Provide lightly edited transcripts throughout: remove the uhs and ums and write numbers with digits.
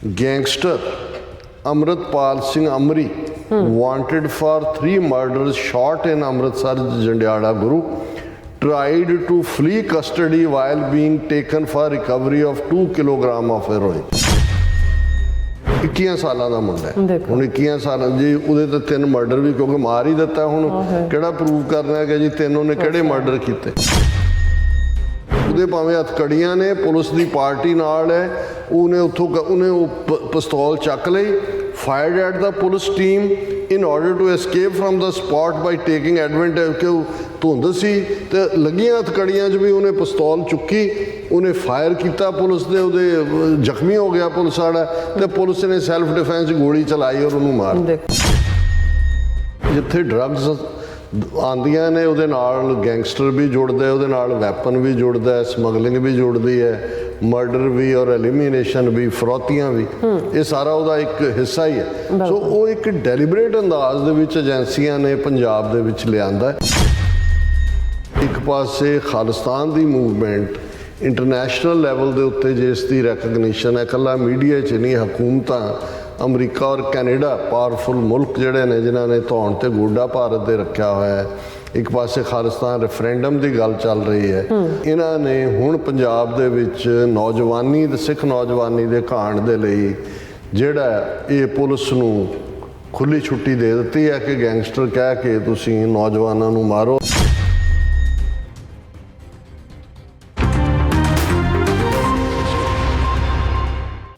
Gangster Amritpal Singh Amri wanted for 3 murders shot in Amritsar Jandiala Guru tried to flee custody while being taken for recovery of 2 kilogram of heroin. 21 ਸਾਲਾਂ ਦਾ ਮੁੰਡਾ ਹੈ ਹੁਣ 21 ਸਾਲਾਂ ਜੀ ਉਹਦੇ ਤੇ 3 murder ਵੀ ਕਿਉਂਕਿ ਮਾਰ ਹੀ ਦਿੱਤਾ ਹੁਣ ਕਿਹੜਾ ਪ੍ਰੂਵ ਕਰਨਾ ਹੈ ਕਿ ਜੀ 3 ਉਹਨੇ ਕਿਹੜੇ ਮਰਡਰ ਕੀਤੇ ਉਹਦੇ ਭਾਵੇਂ ਹੱਥਕੜੀਆਂ ਨੇ ਪੁਲਿਸ ਦੀ ਪਾਰਟੀ ਨਾਲ ਹੈ ਉਹਨੇ ਉੱਥੋਂ ਉਹਨੇ ਉਹ ਪਿਸਤੌਲ ਚੱਕ ਲਈ fired at the police team in order to escape from the spot by taking advantage ਕਿ ਧੁੰਦ ਸੀ ਤੇ ਲੱਗੀਆਂ ਹੱਥਕੜੀਆਂ 'ਚ ਵੀ ਉਹਨੇ ਪਿਸਤੌਲ ਚੁੱਕੀ ਉਹਨੇ ਫਾਇਰ ਕੀਤਾ ਪੁਲਿਸ ਦੇ ਉਹਦੇ ਜ਼ਖਮੀ ਹੋ ਗਿਆ ਪੁਲਿਸ ਵਾਲਾ ਤੇ ਪੁਲਿਸ ਨੇ ਸੈਲਫ ਡਿਫੈਂਸ ਗੋਲੀ ਚਲਾਈ ਔਰ ਉਹਨੂੰ ਮਾਰ ਜਿੱਥੇ ਡਰੱਗਸ ਆਉਂਦੀਆਂ ਨੇ ਉਹਦੇ ਨਾਲ ਗੈਂਗਸਟਰ ਵੀ ਜੁੜਦਾ ਉਹਦੇ ਨਾਲ ਵੈਪਨ ਵੀ ਜੁੜਦਾ ਸਮਗਲਿੰਗ ਵੀ ਜੁੜਦੀ ਹੈ ਮਰਡਰ ਵੀ ਔਰ ਐਲੀਮੀਨੇਸ਼ਨ ਵੀ ਫਰੋਤੀਆਂ ਵੀ ਇਹ ਸਾਰਾ ਉਹਦਾ ਇੱਕ ਹਿੱਸਾ ਹੀ ਹੈ ਸੋ ਉਹ ਇੱਕ ਡੈਲੀਬਰੇਟ ਅੰਦਾਜ਼ ਦੇ ਵਿੱਚ ਏਜੰਸੀਆਂ ਨੇ ਪੰਜਾਬ ਦੇ ਵਿੱਚ ਲਿਆਂਦਾ ਇੱਕ ਪਾਸੇ ਖਾਲਿਸਤਾਨ ਦੀ ਮੂਵਮੈਂਟ ਇੰਟਰਨੈਸ਼ਨਲ ਲੈਵਲ ਦੇ ਉੱਤੇ ਜਿਸ ਦੀ ਰੈਕਗਨੀਸ਼ਨ ਹੈ ਇਕੱਲਾ ਮੀਡੀਆ 'ਚ ਨਹੀਂ ਹਕੂਮਤਾਂ ਅਮਰੀਕਾ ਔਰ ਕੈਨੇਡਾ ਪਾਵਰਫੁਲ ਮੁਲਕ ਜਿਹੜੇ ਨੇ ਜਿਨ੍ਹਾਂ ਨੇ ਧੌਣ ਤੇ ਗੋਡਾ ਭਾਰਤ ਦੇ ਰੱਖਿਆ ਹੋਇਆ ਹੈ ਇੱਕ ਪਾਸੇ ਖਾਲਿਸਤਾਨ ਰੈਫਰੈਂਡਮ ਦੀ ਗੱਲ ਚੱਲ ਰਹੀ ਹੈ ਇਹਨਾਂ ਨੇ ਹੁਣ ਪੰਜਾਬ ਦੇ ਵਿੱਚ ਨੌਜਵਾਨੀ ਤੇ ਸਿੱਖ ਨੌਜਵਾਨੀ ਦੇ ਘਾਣ ਦੇ ਲਈ ਜਿਹੜਾ ਇਹ ਪੁਲਿਸ ਨੂੰ ਖੁੱਲੀ ਛੁੱਟੀ ਦੇ ਦਿੱਤੀ ਹੈ ਕਿ ਗੈਂਗਸਟਰ ਕਹਿ ਕੇ ਤੁਸੀਂ ਨੌਜਵਾਨਾਂ ਨੂੰ ਮਾਰੋ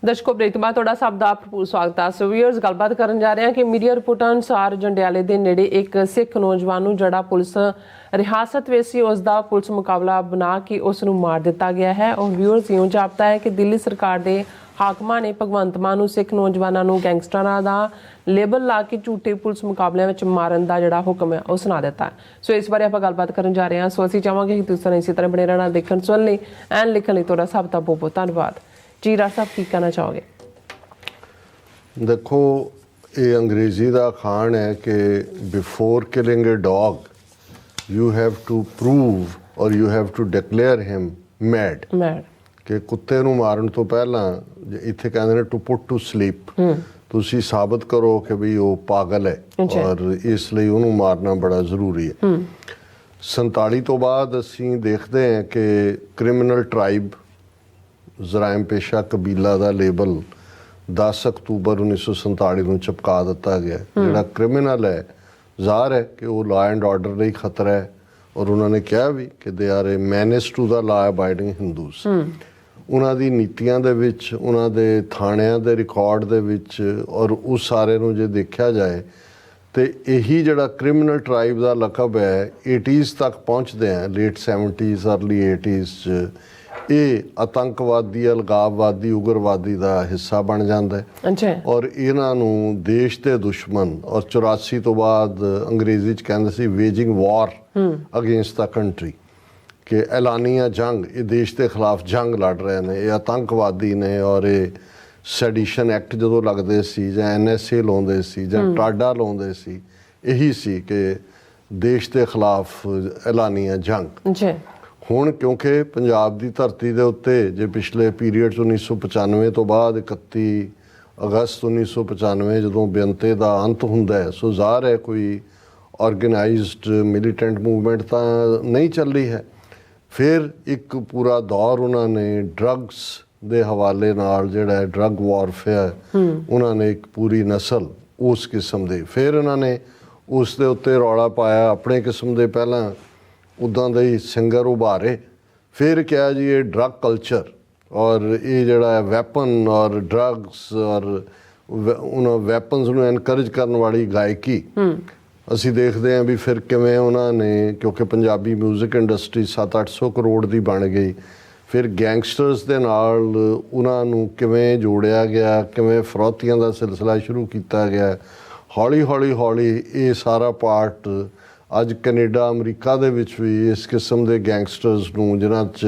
ਦਰਸ਼ਕੋ ਬ੍ਰੇਕ ਤੋਂ ਬਾਅਦ ਤੁਹਾਡਾ ਸਭ ਦਾ ਭਰਪੂਰ ਸਵਾਗਤ ਹੈ। ਸੋ ਵੀਅਰਸ ਗੱਲਬਾਤ ਕਰਨ ਜਾ ਰਹੇ ਹਾਂ ਕਿ ਮੀਡੀਆ ਰਿਪੋਰਟਾਂ ਅਨੁਸਾਰ ਜੰਡਿਆਲੇ ਦੇ ਨੇੜੇ ਇੱਕ ਸਿੱਖ ਨੌਜਵਾਨ ਨੂੰ ਜਿਹੜਾ ਪੁਲਿਸ ਰਿਹਾਸਤ ਵਿੱਚ ਸੀ ਉਸ ਦਾ ਪੁਲਿਸ ਮੁਕਾਬਲਾ ਬਣਾ ਕੇ ਉਸ ਨੂੰ ਮਾਰ ਦਿੱਤਾ ਗਿਆ ਹੈ। ਔਰ ਵੀਅਰਸ ਇਉਂ ਜਾਪਦਾ ਹੈ ਕਿ ਦਿੱਲੀ ਸਰਕਾਰ ਦੇ ਹਾਕਮਾਂ ਨੇ ਭਗਵੰਤ ਮਾਨ ਨੂੰ ਸਿੱਖ ਨੌਜਵਾਨਾਂ ਨੂੰ ਗੈਂਗਸਟਰਾਂ ਦਾ ਲੇਬਲ ਲਾ ਕੇ ਝੂਠੇ ਪੁਲਿਸ ਮੁਕਾਬਲਿਆਂ ਵਿੱਚ ਮਾਰਨ ਦਾ ਜਿਹੜਾ ਹੁਕਮ ਹੈ ਉਹ ਸੁਣਾ ਦਿੱਤਾ ਸੋ ਇਸ ਬਾਰੇ ਆਪਾਂ ਗੱਲਬਾਤ ਕਰਨ ਜਾ ਰਹੇ ਹਾਂ। ਸੋ ਅਸੀਂ ਚਾਹਾਂਗੇ ਕਿ ਤੁਸੀਂ ਇਸੇ ਤਰ੍ਹਾਂ ਬਣੇ ਰਹਿਣਾ ਦੇਖਣ ਸੁਣਨ ਲਈ ਐਂਡ ਲਿਖਣ ਲਈ ਤੁਹਾਡਾ ਸਭ ਦਾ ਬਹੁਤ ਬਹੁਤ ਧੰਨਵਾਦ। ਜੀ ਰਾਜ ਸਾਹਿਬ ਕੀ ਕਹਿਣਾ ਚਾਹੋਗੇ? ਦੇਖੋ ਇਹ ਅੰਗਰੇਜ਼ੀ ਦਾ ਅਖਾਣ ਹੈ ਕਿ before killing a dog you have to prove or you have to declare him mad ਕਿ ਕੁੱਤੇ ਨੂੰ ਮਾਰਨ ਤੋਂ ਪਹਿਲਾਂ ਇੱਥੇ ਕਹਿੰਦੇ ਨੇ ਟੂ ਪੁੱਟ ਟੂ ਸਲੀਪ ਤੁਸੀਂ ਸਾਬਤ ਕਰੋ ਕਿ ਵੀ ਉਹ ਪਾਗਲ ਹੈ ਔਰ ਇਸ ਲਈ ਉਹਨੂੰ ਮਾਰਨਾ ਬੜਾ ਜ਼ਰੂਰੀ ਹੈ 47 ਤੋਂ ਬਾਅਦ ਅਸੀਂ ਦੇਖਦੇ ਹਾਂ ਕਿ ਕ੍ਰਿਮੀਨਲ ਟਰਾਈਬ ਜ਼ਰਾਇਮ ਪੇਸ਼ਾ ਕਬੀਲਾ ਦਾ ਲੇਬਲ 10 ਅਕਤੂਬਰ 1947 ਨੂੰ ਚਪਕਾ ਦਿੱਤਾ ਗਿਆ ਜਿਹੜਾ ਕ੍ਰਿਮੀਨਲ ਹੈ ਜ਼ਾਹਰ ਹੈ ਕਿ ਉਹ ਲਾ ਐਂਡ ਆਰਡਰ ਲਈ ਖਤਰਾ ਹੈ ਔਰ ਉਹਨਾਂ ਨੇ ਕਿਹਾ ਵੀ ਕਿ ਦੇ ਆਰ ਏ ਮੈਨੇਸ ਟੂ ਦਾ ਲਾ ਅਬਾਈਡਿੰਗ ਹਿੰਦੂਸ ਉਹਨਾਂ ਦੀ ਨੀਤੀਆਂ ਦੇ ਵਿੱਚ ਉਹਨਾਂ ਦੇ ਥਾਣਿਆਂ ਦੇ ਰਿਕਾਰਡ ਦੇ ਵਿੱਚ ਔਰ ਉਸ ਸਾਰੇ ਨੂੰ ਜੇ ਦੇਖਿਆ ਜਾਏ ਤੇ ਇਹੀ ਜਿਹੜਾ ਕ੍ਰਿਮੀਨਲ ਟਰਾਈਬ ਦਾ ਲਕਬ ਹੈ 80s ਤੱਕ ਪਹੁੰਚਦੇ ਆ ਲੇਟ 70s ਅਰਲੀ 80s 'ਚ ਇਹ ਆਤੰਕਵਾਦੀ ਅਲਗਾਵਵਾਦੀ ਉਗਰਵਾਦੀ ਦਾ ਹਿੱਸਾ ਬਣ ਜਾਂਦਾ ਹੈ ਔਰ ਇਹਨਾਂ ਨੂੰ ਦੇਸ਼ ਦੇ ਦੁਸ਼ਮਣ ਔਰ 84 ਤੋਂ ਬਾਅਦ ਅੰਗਰੇਜ਼ੀ 'ਚ ਕਹਿੰਦੇ ਸੀ ਵੇਜਿੰਗ ਵਾਰ ਅਗੇਂਸਟ ਦਾ ਕੰਟਰੀ ਕਿ ਐਲਾਨੀਆ ਜੰਗ ਇਹ ਦੇਸ਼ ਦੇ ਖਿਲਾਫ ਜੰਗ ਲੜ ਰਹੇ ਨੇ ਇਹ ਆਤੰਕਵਾਦੀ ਨੇ ਔਰ ਇਹ ਸੈਡੀਸ਼ਨ ਐਕਟ ਜਦੋਂ ਲੱਗਦੇ ਸੀ ਜਾਂ NSA ਲਾਉਂਦੇ ਸੀ ਜਾਂ ਟਾਡਾ ਲਾਉਂਦੇ ਸੀ ਇਹੀ ਸੀ ਕਿ ਦੇਸ਼ ਦੇ ਖਿਲਾਫ ਐਲਾਨੀਆ ਜੰਗ ਹੁਣ ਕਿਉਂਕਿ ਪੰਜਾਬ ਦੀ ਧਰਤੀ ਦੇ ਉੱਤੇ ਜੇ ਪਿਛਲੇ ਪੀਰੀਅਡ 'ਚ 1995 ਤੋਂ ਬਾਅਦ 31 ਅਗਸਤ 1995 ਜਦੋਂ ਬੇਅੰਤੇ ਦਾ ਅੰਤ ਹੁੰਦਾ ਹੈ ਸੋ ਜ਼ਾਹਰ ਹੈ ਕੋਈ ਆਰਗੇਨਾਈਜ਼ਡ ਮਿਲੀਟੈਂਟ ਮੂਵਮੈਂਟ ਤਾਂ ਨਹੀਂ ਚੱਲ ਰਹੀ ਹੈ ਫਿਰ ਇੱਕ ਪੂਰਾ ਦੌਰ ਉਹਨਾਂ ਨੇ ਡਰੱਗਸ ਦੇ ਹਵਾਲੇ ਨਾਲ ਜਿਹੜਾ ਹੈ ਡਰੱਗ ਵਾਰਫੇਅਰ ਉਹਨਾਂ ਨੇ ਇੱਕ ਪੂਰੀ ਨਸਲ ਉਸ ਕਿਸਮ ਦੇ ਫਿਰ ਉਹਨਾਂ ਨੇ ਉਸ ਦੇ ਉੱਤੇ ਰੌਲਾ ਪਾਇਆ ਆਪਣੇ ਕਿਸਮ ਦੇ ਪਹਿਲਾਂ ਉੱਦਾਂ ਦੇ ਹੀ ਸਿੰਗਰ ਉਭਾਰੇ ਫਿਰ ਕਿਹਾ ਜੀ ਇਹ ਡਰੱਗ ਕਲਚਰ ਔਰ ਇਹ ਜਿਹੜਾ ਵੈਪਨ ਔਰ ਡਰੱਗਸ ਔਰ ਉਹਨਾਂ ਵੈਪਨਸ ਨੂੰ ਐਨਕਰੇਜ ਕਰਨ ਵਾਲੀ ਗਾਇਕੀ ਅਸੀਂ ਦੇਖਦੇ ਹਾਂ ਵੀ ਫਿਰ ਕਿਵੇਂ ਉਹਨਾਂ ਨੇ ਕਿਉਂਕਿ ਪੰਜਾਬੀ ਮਿਊਜ਼ਿਕ ਇੰਡਸਟਰੀ 700-800 ਕਰੋੜ ਦੀ ਬਣ ਗਈ ਫਿਰ ਗੈਂਗਸਟਰਸ ਦੇ ਨਾਲ ਉਹਨਾਂ ਨੂੰ ਕਿਵੇਂ ਜੋੜਿਆ ਗਿਆ ਕਿਵੇਂ ਫਰੋਤੀਆਂ ਦਾ ਸਿਲਸਿਲਾ ਸ਼ੁਰੂ ਕੀਤਾ ਗਿਆ ਹੌਲੀ ਹੌਲੀ ਇਹ ਸਾਰਾ ਪਾਰਟ ਅੱਜ ਕੈਨੇਡਾ ਅਮਰੀਕਾ ਦੇ ਵਿੱਚ ਵੀ ਇਸ ਕਿਸਮ ਦੇ ਗੈਂਗਸਟਰਸ ਨੂੰ ਜਿਨ੍ਹਾਂ 'ਚ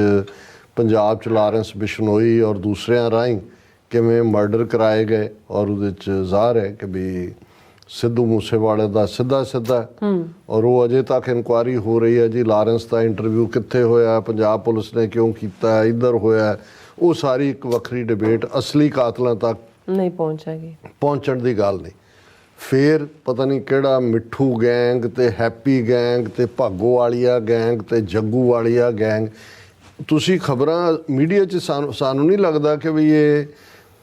ਪੰਜਾਬ 'ਚ ਲਾਰੈਂਸ ਬਿਸ਼ਨੋਈ ਔਰ ਦੂਸਰਿਆਂ ਰਾਹੀਂ ਕਿਵੇਂ ਮਰਡਰ ਕਰਾਏ ਗਏ ਔਰ ਉਹਦੇ 'ਚ ਜ਼ਾਹਰ ਹੈ ਕਿ ਵੀ ਸਿੱਧੂ ਮੂਸੇਵਾਲੇ ਦਾ ਸਿੱਧਾ ਔਰ ਉਹ ਅਜੇ ਤੱਕ ਇਨਕੁਆਇਰੀ ਹੋ ਰਹੀ ਹੈ ਜੀ ਲਾਰੈਂਸ ਦਾ ਇੰਟਰਵਿਊ ਕਿੱਥੇ ਹੋਇਆ ਪੰਜਾਬ ਪੁਲਿਸ ਨੇ ਕਿਉਂ ਕੀਤਾ ਇੱਧਰ ਹੋਇਆ ਉਹ ਸਾਰੀ ਇੱਕ ਵੱਖਰੀ ਡਿਬੇਟ ਅਸਲੀ ਕਾਤਲਾਂ ਤੱਕ ਨਹੀਂ ਪਹੁੰਚੇਗੀ, ਪਹੁੰਚਣ ਦੀ ਗੱਲ ਨਹੀਂ। ਫਿਰ ਪਤਾ ਨਹੀਂ ਕਿਹੜਾ ਮਿੱਠੂ ਗੈਂਗ ਤੇ ਹੈਪੀ ਗੈਂਗ ਤੇ ਭਾਗੋ ਵਾਲੀਆ ਗੈਂਗ ਤੇ ਜੱਗੂ ਵਾਲੀਆ ਗੈਂਗ, ਤੁਸੀਂ ਖਬਰਾਂ ਮੀਡੀਆ 'ਚ ਸਾਨੂੰ ਨਹੀਂ ਲੱਗਦਾ ਕਿ ਵੀ ਇਹ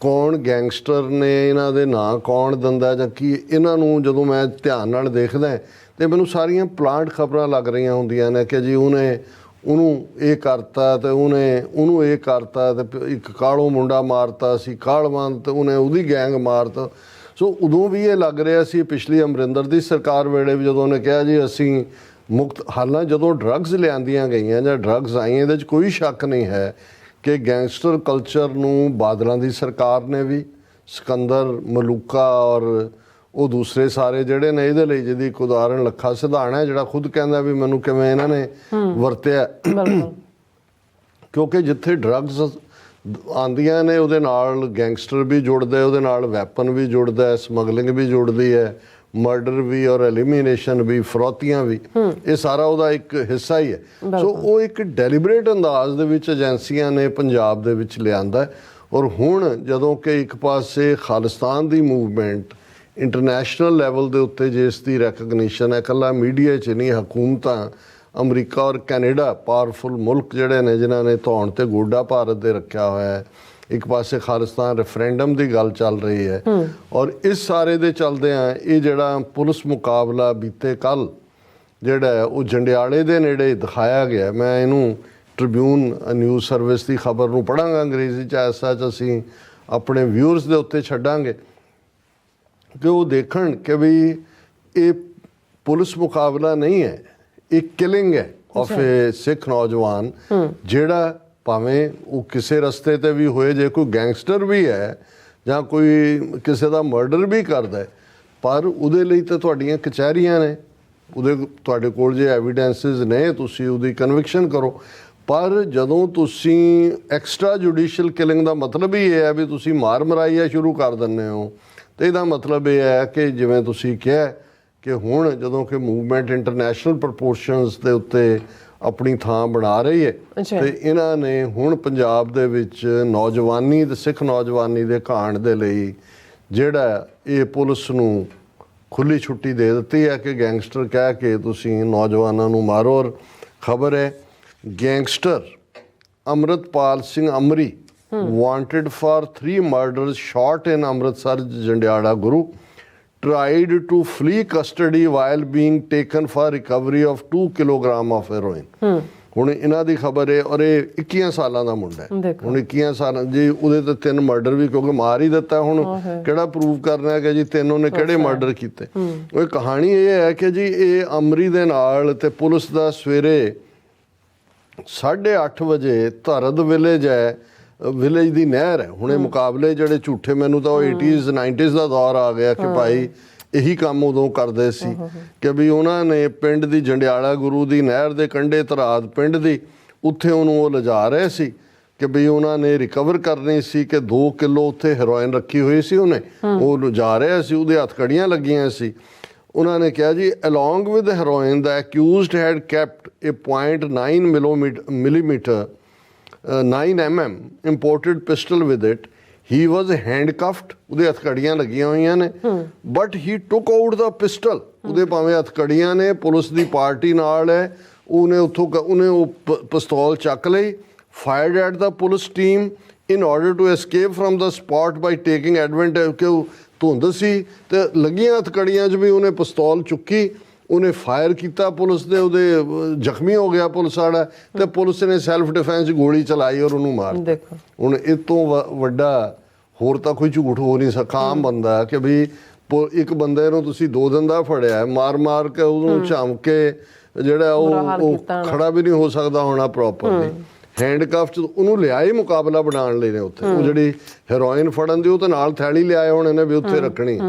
ਕੌਣ ਗੈਂਗਸਟਰ ਨੇ, ਇਹਨਾਂ ਦੇ ਨਾਂ ਕੌਣ ਦਿੰਦਾ ਜਾਂ ਕੀ। ਇਹਨਾਂ ਨੂੰ ਜਦੋਂ ਮੈਂ ਧਿਆਨ ਨਾਲ ਦੇਖਦਾ ਤੇ ਮੈਨੂੰ ਸਾਰੀਆਂ ਪਲਾਂਟ ਖਬਰਾਂ ਲੱਗ ਰਹੀਆਂ ਹੁੰਦੀਆਂ ਨੇ ਕਿ ਜੀ ਉਹਨੂੰ ਇਹ ਕਰਤਾ ਤੇ ਉਹਨੂੰ ਇਹ ਕਰਤਾ ਤੇ ਇੱਕ ਕਾਲੋ ਮੁੰਡਾ ਮਾਰਤਾ ਸੀ ਕਾਲਵੰਤ ਤੇ ਉਹਨੇ ਉਹਦੀ ਗੈਂਗ ਮਾਰਤਾ। ਸੋ ਉਦੋਂ ਵੀ ਇਹ ਲੱਗ ਰਿਹਾ ਸੀ ਪਿਛਲੀ ਅਮਰਿੰਦਰ ਦੀ ਸਰਕਾਰ ਵੇਲੇ ਵੀ, ਜਦੋਂ ਉਹਨੇ ਕਿਹਾ ਜੀ ਅਸੀਂ ਮੁਕਤ। ਹਾਲਾਂਕਿ ਜਦੋਂ ਡਰੱਗਸ ਲਿਆਂਦੀਆਂ ਗਈਆਂ ਜਾਂ ਡਰੱਗਸ ਆਈਆਂ, ਇਹਦੇ 'ਚ ਕੋਈ ਸ਼ੱਕ ਨਹੀਂ ਹੈ ਕਿ ਗੈਂਗਸਟਰ ਕਲਚਰ ਨੂੰ ਬਾਦਲਾਂ ਦੀ ਸਰਕਾਰ ਨੇ ਵੀ, ਸਿਕੰਦਰ ਮਲੂਕਾ ਔਰ ਉਹ ਦੂਸਰੇ ਸਾਰੇ ਜਿਹੜੇ ਨੇ, ਇਹਦੇ ਲਈ ਜਿਹਦੀ ਇੱਕ ਉਦਾਹਰਨ ਲੱਖਾ ਸਿਧਾਣਾ ਜਿਹੜਾ ਖੁਦ ਕਹਿੰਦਾ ਵੀ ਮੈਨੂੰ ਕਿਵੇਂ ਇਹਨਾਂ ਨੇ ਵਰਤਿਆ। ਕਿਉਂਕਿ ਜਿੱਥੇ ਡਰੱਗਸ ਆਉਂਦੀਆਂ ਨੇ ਉਹਦੇ ਨਾਲ ਗੈਂਗਸਟਰ ਵੀ ਜੁੜਦੇ, ਉਹਦੇ ਨਾਲ ਵੈਪਨ ਵੀ ਜੁੜਦਾ, ਸਮਗਲਿੰਗ ਵੀ ਜੁੜਦੀ ਹੈ, ਮਰਡਰ ਵੀ ਔਰ ਐਲੀਮੀਨੇਸ਼ਨ ਵੀ, ਫਰੌਤੀਆਂ ਵੀ, ਇਹ ਸਾਰਾ ਉਹਦਾ ਇੱਕ ਹਿੱਸਾ ਹੀ ਹੈ। ਸੋ ਉਹ ਇੱਕ ਡੈਲੀਬਰੇਟ ਅੰਦਾਜ਼ ਦੇ ਵਿੱਚ ਏਜੰਸੀਆਂ ਨੇ ਪੰਜਾਬ ਦੇ ਵਿੱਚ ਲਿਆਂਦਾ। ਔਰ ਹੁਣ ਜਦੋਂ ਕਿ ਇੱਕ ਪਾਸੇ ਖਾਲਿਸਤਾਨ ਦੀ ਮੂਵਮੈਂਟ ਇੰਟਰਨੈਸ਼ਨਲ ਲੈਵਲ ਦੇ ਉੱਤੇ ਜਿਸ ਦੀ ਰੈਕਗਨੀਸ਼ਨ ਹੈ, ਇਕੱਲਾ ਮੀਡੀਆ 'ਚ ਨਹੀਂ, ਹਕੂਮਤਾਂ ਅਮਰੀਕਾ ਔਰ ਕੈਨੇਡਾ ਪਾਵਰਫੁਲ ਮੁਲਕ ਜਿਹੜੇ ਨੇ ਜਿਨ੍ਹਾਂ ਨੇ ਧੌਣ ਤੇ ਗੋਡਾ ਭਾਰਤ ਦੇ ਰੱਖਿਆ ਹੋਇਆ ਹੈ, ਇੱਕ ਪਾਸੇ ਖਾਲਿਸਤਾਨ ਰੈਫਰੈਂਡਮ ਦੀ ਗੱਲ ਚੱਲ ਰਹੀ ਹੈ। ਔਰ ਇਸ ਸਾਰੇ ਦੇ ਚੱਲਦਿਆਂ ਇਹ ਜਿਹੜਾ ਪੁਲਿਸ ਮੁਕਾਬਲਾ ਬੀਤੇ ਕੱਲ੍ਹ ਜਿਹੜਾ ਹੈ ਉਹ ਜੰਡਿਆਲੇ ਦੇ ਨੇੜੇ ਦਿਖਾਇਆ ਗਿਆ। ਮੈਂ ਇਹਨੂੰ ਟ੍ਰਿਬਿਊਨ ਨਿਊਜ਼ ਸਰਵਿਸ ਦੀ ਖਬਰ ਨੂੰ ਪੜ੍ਹਾਂਗਾ ਅੰਗਰੇਜ਼ੀ 'ਚ, ਐਸਾ 'ਚ ਅਸੀਂ ਆਪਣੇ ਵਿਊਅਰਸ ਦੇ ਉੱਤੇ ਛੱਡਾਂਗੇ ਕਿ ਉਹ ਦੇਖਣ ਕਿ ਵੀ ਇਹ ਪੁਲਿਸ ਮੁਕਾਬਲਾ ਨਹੀਂ ਹੈ, ਇਹ ਕਿਲਿੰਗ ਹੈ ਆਫ ਏ ਸਿੱਖ ਨੌਜਵਾਨ, ਜਿਹੜਾ ਭਾਵੇਂ ਉਹ ਕਿਸੇ ਰਸਤੇ ਤੇ ਵੀ ਹੋਏ, ਜੇ ਕੋਈ ਗੈਂਗਸਟਰ ਵੀ ਹੈ ਜਾਂ ਕੋਈ ਕਿਸੇ ਦਾ ਮਰਡਰ ਵੀ ਕਰਦਾ ਹੈ, ਪਰ ਉਹਦੇ ਲਈ ਤਾਂ ਤੁਹਾਡੀਆਂ ਕਚਹਿਰੀਆਂ ਨੇ, ਤੁਹਾਡੇ ਕੋਲ ਜੇ ਐਵੀਡੈਂਸਿਸ ਨੇ ਤੁਸੀਂ ਉਹਦੀ ਕਨਵਿਕਸ਼ਨ ਕਰੋ। ਪਰ ਜਦੋਂ ਤੁਸੀਂ ਐਕਸਟਰਾ ਜੁਡੀਸ਼ੀਅਲ ਕਿਲਿੰਗ ਦਾ ਮਤਲਬ ਹੀ ਇਹ ਹੈ ਵੀ ਤੁਸੀਂ ਮਾਰ ਮਰਾਈਆ ਸ਼ੁਰੂ ਕਰ ਦਿੰਦੇ ਹੋ, ਤੇ ਇਹਦਾ ਮਤਲਬ ਇਹ ਹੈ ਕਿ ਜਿਵੇਂ ਤੁਸੀਂ ਕਿਹਾ ਕਿ ਹੁਣ ਜਦੋਂ ਕਿ ਮੂਵਮੈਂਟ ਇੰਟਰਨੈਸ਼ਨਲ ਪ੍ਰਪੋਰਸ਼ਨਸ ਦੇ ਉੱਤੇ ਆਪਣੀ ਥਾਂ ਬਣਾ ਰਹੀ ਹੈ, ਤੇ ਇਹਨਾਂ ਨੇ ਹੁਣ ਪੰਜਾਬ ਦੇ ਵਿੱਚ ਨੌਜਵਾਨੀ ਤੇ ਸਿੱਖ ਨੌਜਵਾਨੀ ਦੇ ਘਾਣ ਦੇ ਲਈ ਜਿਹੜਾ ਇਹ ਪੁਲਿਸ ਨੂੰ ਖੁੱਲੀ ਛੁੱਟੀ ਦੇ ਦਿੱਤੀ ਹੈ ਕਿ ਗੈਂਗਸਟਰ ਕਹਿ ਕੇ ਤੁਸੀਂ ਨੌਜਵਾਨਾਂ ਨੂੰ ਮਾਰੋ। ਔਰ ਖਬਰ ਹੈ gangster Amritpal Singh Amri wanted for 3 murders shot in Amritsar Jandiala Guru tried to flee custody while being taken for recovery of 2 kilogram of heroin। ਹੁਣ ਇਹਨਾਂ ਦੀ ਖਬਰ ਹੈ ਔਰ ਇਹ 21 ਸਾਲਾਂ ਦਾ ਮੁੰਡਾ ਹੈ। ਹੁਣ 21 ਸਾਲਾਂ ਜੀ ਉਹਦੇ ਤੇ 3 ਮਰਡਰ ਵੀ ਕਿਉਂਕਿ ਮਾਰ ਹੀ ਦਿੱਤਾ। ਹੁਣ ਕਿਹੜਾ ਪ੍ਰੂਵ ਕਰਨਾ ਹੈ ਕਿ ਜੀ 3 ਉਹਨੇ ਕਿਹੜੇ ਮਰਡਰ ਕੀਤੇ। ਉਹ ਕਹਾਣੀ ਇਹ ਹੈ ਕਿ ਜੀ ਇਹ ਅਮਰੀ ਦੇ ਨਾਲ ਤੇ ਪੁਲਿਸ ਦਾ ਸਵੇਰੇ 8:30 ਵਜੇ ਧਰਦ ਵਿਲੇਜ ਹੈ, ਵਿਲੇਜ ਦੀ ਨਹਿਰ ਹੈ। ਹੁਣ ਇਹ ਮੁਕਾਬਲੇ ਜਿਹੜੇ ਝੂਠੇ, ਮੈਨੂੰ ਤਾਂ ਉਹ 80s 90s ਦਾ ਦੌਰ ਆ ਗਿਆ ਕਿ ਭਾਈ ਇਹੀ ਕੰਮ ਉਦੋਂ ਕਰਦੇ ਸੀ ਕਿ ਵੀ ਉਹਨਾਂ ਨੇ ਪਿੰਡ ਦੀ ਜੰਡਿਆਲਾ ਗੁਰੂ ਦੀ ਨਹਿਰ ਦੇ ਕੰਢੇ ਧਰਾਦ ਪਿੰਡ ਦੀ, ਉੱਥੇ ਉਹਨੂੰ ਉਹ ਲਿਜਾ ਰਹੇ ਸੀ ਕਿ ਵੀ ਉਹਨਾਂ ਨੇ ਰਿਕਵਰ ਕਰਨੀ ਸੀ ਕਿ 2 ਕਿਲੋ ਉੱਥੇ ਹੈਰੋਇਨ ਰੱਖੀ ਹੋਈ ਸੀ ਉਹਨੇ, ਉਹ ਲਿਜਾ ਰਿਹਾ ਸੀ, ਉਹਦੇ ਹੱਥਕੜੀਆਂ ਲੱਗੀਆਂ ਸੀ। ਉਹਨਾਂ ਨੇ ਕਿਹਾ ਜੀ along with the heroin the accused had kept a .9 millimeter 9 mm imported pistol with it. He was handcuffed, ਉਹਦੇ ਹੱਥਕੜੀਆਂ ਲੱਗੀਆਂ ਹੋਈਆਂ ਨੇ, but he took out the pistol। ਉਹਦੇ ਭਾਵੇਂ ਹੱਥਕੜੀਆਂ ਨੇ, ਪੁਲਿਸ ਦੀ ਪਾਰਟੀ ਨਾਲ ਹੈ, ਉਹਨੇ ਉਹ ਪਿਸਤੌਲ ਚੱਕ ਲਈ, fired at the police team in order to escape from the spot by taking advantage ਕਿ ਉਹ ਧੁੰਦ ਸੀ ਤੇ ਲੱਗੀਆਂ ਹੱਥਕੜੀਆਂ 'ਚ ਵੀ ਉਹਨੇ ਪਿਸਤੌਲ ਚੁੱਕੀ, ਉਹਨੇ ਫਾਇਰ ਕੀਤਾ ਪੁਲਿਸ ਦੇ, ਉਹਦੇ ਜ਼ਖਮੀ ਹੋ ਗਿਆ ਪੁਲਿਸ ਵਾਲਾ, ਤੇ ਪੁਲਿਸ ਨੇ ਸੈਲਫ ਡਿਫੈਂਸ ਗੋਲੀ ਚਲਾਈ ਔਰ ਉਹਨੂੰ ਮਾਰ ਦਿੱਤਾ। ਹੁਣ ਇਹ ਤੋਂ ਵੱਡਾ ਹੋਰ ਤਾਂ ਕੋਈ ਝੂਠ ਹੋ ਨਹੀਂ ਸਕਦਾ। ਆਮ ਬੰਦਾ ਕਿ ਵੀ ਇੱਕ ਬੰਦੇ ਨੂੰ ਤੁਸੀਂ 2 ਦਿਨ ਦਾ ਫੜਿਆ, ਮਾਰ ਕੇ ਉਹਨੂੰ ਝਾਮ ਕੇ ਜਿਹੜਾ ਉਹ ਖੜਾ ਵੀ ਨਹੀਂ ਹੋ ਸਕਦਾ ਹੋਣਾ ਪ੍ਰੋਪਰਲੀ, ਹੈਂਡਕਫ 'ਚ ਉਹਨੂੰ ਲਿਆਏ ਮੁਕਾਬਲਾ ਬਣਾਉਣ ਲਈ ਨੇ ਉੱਥੇ। ਉਹ ਜਿਹੜੀ ਹੈਰੋਇਨ ਫੜਨ ਦੀ ਉਹ ਤਾਂ ਨਾਲ ਥੈਲੀ ਲਿਆਏ ਹੋਣੇ ਨੇ ਵੀ ਉੱਥੇ ਰੱਖਣੀ,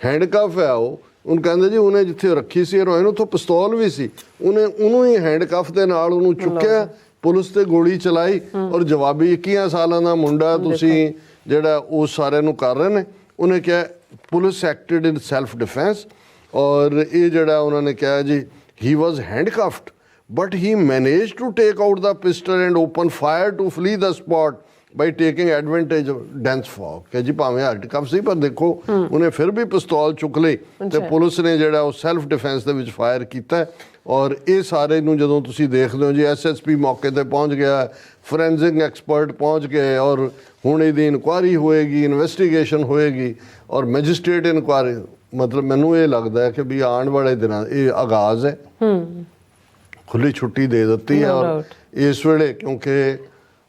ਹੈਂਡਕਫ ਹੈ ਉਹ। ਉਹਨੂੰ ਕਹਿੰਦੇ ਜੀ ਉਹਨੇ ਜਿੱਥੇ ਰੱਖੀ ਸੀ ਹੈਰੋਇਨ ਉੱਥੋਂ ਪਿਸਤੌਲ ਵੀ ਸੀ, ਉਹਨੂੰ ਹੀ ਹੈਂਡਕਫ ਦੇ ਨਾਲ ਉਹਨੂੰ ਚੁੱਕਿਆ, ਪੁਲਿਸ ਤੇ ਗੋਲੀ ਚਲਾਈ। ਔਰ ਜਵਾਬੀ 21 ਸਾਲਾਂ ਦਾ ਮੁੰਡਾ ਤੁਸੀਂ ਜਿਹੜਾ ਉਹ ਸਾਰਿਆਂ ਨੂੰ ਕਰ ਰਹੇ ਨੇ। ਉਹਨੇ ਕਿਹਾ ਪੁਲਿਸ ਐਕਟਿਡ ਇਨ ਸੈਲਫ ਡਿਫੈਂਸ, ਔਰ ਇਹ ਜਿਹੜਾ ਉਹਨਾਂ ਨੇ ਕਿਹਾ ਜੀ ਹੀ ਵਾਜ਼ ਹੈਂਡਕਫਡ but he managed to take out the pistol and open fire to flee the spot by taking advantage of dense fog ਕਿ ਜੀ ਭਾਵੇਂ ਹੱਡ ਕਫ ਸੀ ਪਰ ਦੇਖੋ ਉਹਨੇ ਫਿਰ ਵੀ ਪਿਸਤੌਲ ਚੁੱਕ ਲਈ ਤੇ ਪੁਲਿਸ ਨੇ ਜਿਹੜਾ ਉਹ ਸੈਲਫ ਡਿਫੈਂਸ ਦੇ ਵਿੱਚ ਫਾਇਰ ਕੀਤਾ ਔਰ ਇਹ ਸਾਰੇ ਨੂੰ ਜਦੋਂ ਤੁਸੀਂ ਦੇਖਦੇ ਹੋ ਜੀ ਐਸਐਸਪੀ ਮੌਕੇ ਤੇ ਪਹੁੰਚ ਗਿਆ, ਫੋਰੈਂਸਿਕ ਐਕਸਪਰਟ ਪਹੁੰਚ ਗਏ ਔਰ ਹੁਣ ਇਹਦੀ ਇਨਕੁਆਇਰੀ ਹੋਏਗੀ, ਇਨਵੈਸਟੀਗੇਸ਼ਨ ਹੋਏਗੀ ਔਰ ਮੈਜਿਸਟ੍ਰੇਟ ਇਨਕੁਆਇਰੀ। ਮਤਲਬ ਮੈਨੂੰ ਇਹ ਲੱਗਦਾ ਹੈ ਕਿ ਵੀ ਆਉਣ ਵਾਲੇ ਦਿਨਾਂ ਇਹ ਆਗਾਜ਼ ਹੈ, ਖੁੱਲੀ ਛੁੱਟੀ ਦੇ ਦਿੱਤੀ ਹੈ ਔਰ ਇਸ ਵੇਲੇ ਕਿਉਂਕਿ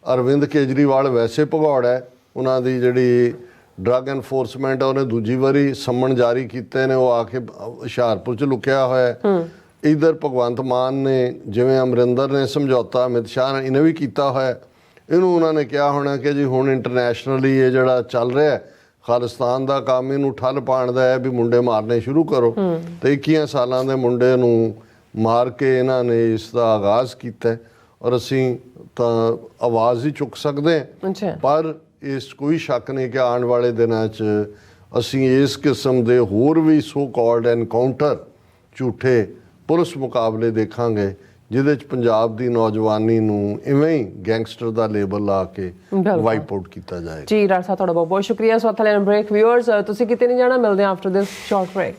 ਅਰਵਿੰਦ ਕੇਜਰੀਵਾਲ ਵੈਸੇ ਭਗੌੜ ਹੈ, ਉਹਨਾਂ ਦੀ ਜਿਹੜੀ ਡਰੱਗ ਐਨਫੋਰਸਮੈਂਟ ਹੈ ਉਹਨੇ ਦੂਜੀ ਵਾਰੀ ਸੰਮਣ ਜਾਰੀ ਕੀਤੇ ਨੇ, ਉਹ ਆ ਕੇ ਹੁਸ਼ਿਆਰਪੁਰ 'ਚ ਲੁਕਿਆ ਹੋਇਆ ਹੈ। ਇੱਧਰ ਭਗਵੰਤ ਮਾਨ ਨੇ ਜਿਵੇਂ ਅਮਰਿੰਦਰ ਨੇ ਸਮਝੌਤਾ ਅਮਿਤ ਸ਼ਾਹ ਨੇ ਇਹਨੇ ਵੀ ਕੀਤਾ ਹੋਇਆ, ਇਹਨੂੰ ਉਹਨਾਂ ਨੇ ਕਿਹਾ ਹੋਣਾ ਕਿ ਜੀ ਹੁਣ ਇੰਟਰਨੈਸ਼ਨਲੀ ਇਹ ਜਿਹੜਾ ਚੱਲ ਰਿਹਾ ਖਾਲਿਸਤਾਨ ਦਾ ਕੰਮ ਇਹਨੂੰ ਠੱਲ ਪਾਉਣ ਦਾ ਹੈ ਵੀ ਮੁੰਡੇ ਮਾਰਨੇ ਸ਼ੁਰੂ ਕਰੋ ਤੇ 21 ਸਾਲਾਂ ਦੇ ਮੁੰਡੇ ਨੂੰ ਮਾਰ ਕੇ ਇਹਨਾਂ ਨੇ ਇਸ ਦਾ ਆਗਾਜ਼ ਕੀਤਾ ਔਰ ਅਸੀਂ ਤਾਂ ਆਵਾਜ਼ ਹੀ ਚੁੱਕ ਸਕਦੇ ਹਾਂ। ਪਰ ਇਸ ਕੋਈ ਸ਼ੱਕ ਨਹੀਂ ਕਿ ਆਉਣ ਵਾਲੇ ਦਿਨਾਂ 'ਚ ਅਸੀਂ ਇਸ ਕਿਸਮ ਦੇ ਹੋਰ ਵੀ ਸੋ ਕਾਲਡ ਐਨਕਾਊਂਟਰ ਝੂਠੇ ਪੁਲਿਸ ਮੁਕਾਬਲੇ ਦੇਖਾਂਗੇ ਜਿਹਦੇ 'ਚ ਪੰਜਾਬ ਦੀ ਨੌਜਵਾਨੀ ਨੂੰ ਇਵੇਂ ਹੀ ਗੈਂਗਸਟਰ ਦਾ ਲੇਬਲ ਲਾ ਕੇ ਵਾਈਪ ਆਊਟ ਕੀਤਾ ਜਾਏਗਾ। ਜੀ ਰਾਜ ਸਾਹਿਬ ਤੁਹਾਡਾ ਬਹੁਤ ਬਹੁਤ ਸ਼ੁਕਰੀਆ। ਸੋ ਥਲੇ ਬ੍ਰੇਕ ਵਿਊਅਰਸ ਤੁਸੀਂ ਕਿਤੇ ਨਹੀਂ ਜਾਣਾ, ਮਿਲਦੇ ਹਾਂ ਆਫਟਰ ਦਿਸ ਸ਼ਾਰਟ ਬ੍ਰੇਕ।